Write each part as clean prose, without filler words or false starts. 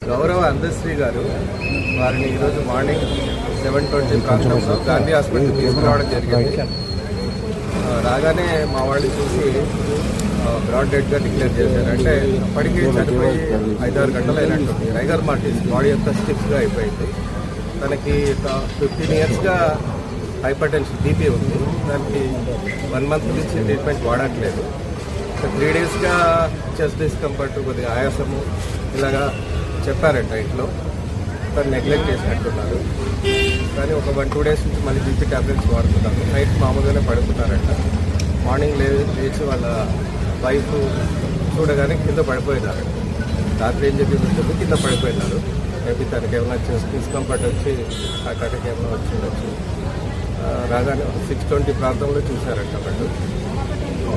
గౌరవ అందశ్రీ గారు వారిని ఈరోజు మార్నింగ్ 7:20 ప్రాంతంలో గాంధీ హాస్పిటల్ తీసుకురావడం జరిగింది. రాగానే మా వాళ్ళు చూసి బ్రాడ్ డెడ్గా డిక్లేర్ చేశారు. అంటే అప్పటికే చనిపోయి 5-6 గంటలు అయినట్టుంది. రైగర్ మార్టిన్స్ బాడీ అంతా స్టిఫ్గా అయిపోయింది. తనకి 15 ఇయర్స్గా హైపర్ టెన్షన్ బీపీ ఉంది. దానికి 1 మంత్ నుంచి ట్రీట్మెంట్ వాడట్లేదు. 3 డేస్గా చెస్ట్ డిస్కంఫర్ట్, కొద్దిగా ఆయాసము ఇలాగా చెప్పారంట ఇంట్లో. తను నెగ్లెక్ట్ చేసినట్టున్నారు. కానీ ఒక 1-2 డేస్ నుంచి మళ్ళీ బీపీ ట్యాబ్లెట్స్ వాడుతున్నారు. నైట్ మామూలుగానే పడుతున్నారంట. మార్నింగ్ లేచి వాళ్ళ వైఫ్ చూడగానే కింద పడిపోయినారు. రాత్రి ఏం చెప్పి ఉంటుంది, కింద పడిపోయినారు. మేబీ తనకి ఏమైనా చెస్ట్ డిస్కంఫర్ట్ వచ్చి ఆ కటకి ఏమైనా వచ్చి ఉండొచ్చు. రాగానే 6:20 ప్రాంతంలో చూశారంట వాళ్ళు.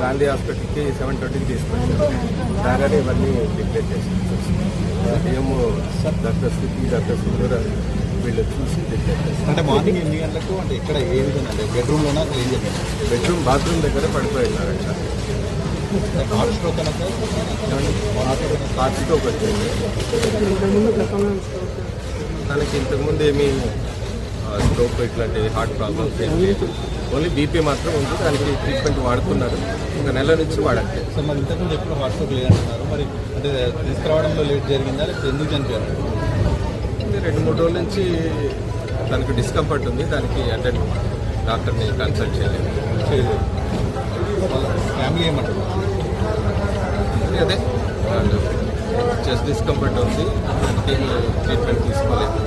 గాంధీ హాస్పిటల్కి 7:20కి తీసుకొచ్చారు. రాగానే ఇవన్నీ డిక్లేర్ చేశారు. ఏమో డాక్టర్ స్థితి, డాక్టర్ సుందర వీళ్ళు చూసి డిక్లేర్ చేశారు. అంటే మార్నింగ్ 8 గంటలకు అంటే ఇక్కడ ఏ విధంగా అంటే బెడ్రూమ్లోనా ఏం జరిగింది? బెడ్రూమ్ బాత్రూమ్ దగ్గర పడిపోయినారంట. హార్ట్ స్ట్రోక్ అన్న సార్? హార్ట్ స్ట్రోక్ వచ్చింది. తనకి ఇంతకుముందు ఏమీ స్ట్రోక్ ఇట్లాంటి హార్ట్ ప్రాబ్లమ్స్ ఏం లేదు. ఓన్లీ బీపీ మాత్రం ఉంది. దానికి ట్రీట్మెంట్ వాడుతున్నారు. 1 నెల నుంచి వాడట్లేదు. సార్ మరి ఇంతకుముందు ఎప్పుడు హార్ట్ స్ట్రోక్ లేదంటున్నారు. మరి అంటే తీసుకురావడంలో లేట్ జరిగిందా లేకపోతే ఎందుకు చనిపోయారు? 2-3 రోజుల నుంచి తనకు డిస్కంఫర్ట్ ఉంది. దానికి అంటే డాక్టర్ని కన్సల్ట్ చేయలేదు. ఫ్యామిలీ ఏమంటారు? అదే చెస్ట్ డిస్కంఫర్ట్ ఉంది. దానికి ట్రీట్మెంట్ తీసుకోలేదు.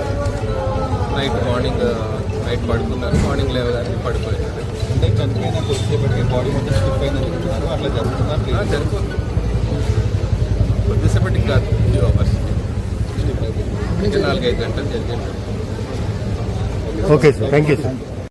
నైట్ పడుకున్నారు. మార్నింగ్ లేవగానే పడిపోయినారు. అంటే చనిపోయిన కొద్దిసేపటికి బాడీ మొత్తం స్టిఫ్ అయిందని చెప్తున్నారు. అట్లా జరుగుతున్నారు. జరుగుతుంది. కొద్దిసేపటికి కాదు, ఫ్యూ అవర్స్, 4-5 గంటలు జరిగింది. Okay sir, thank you sir.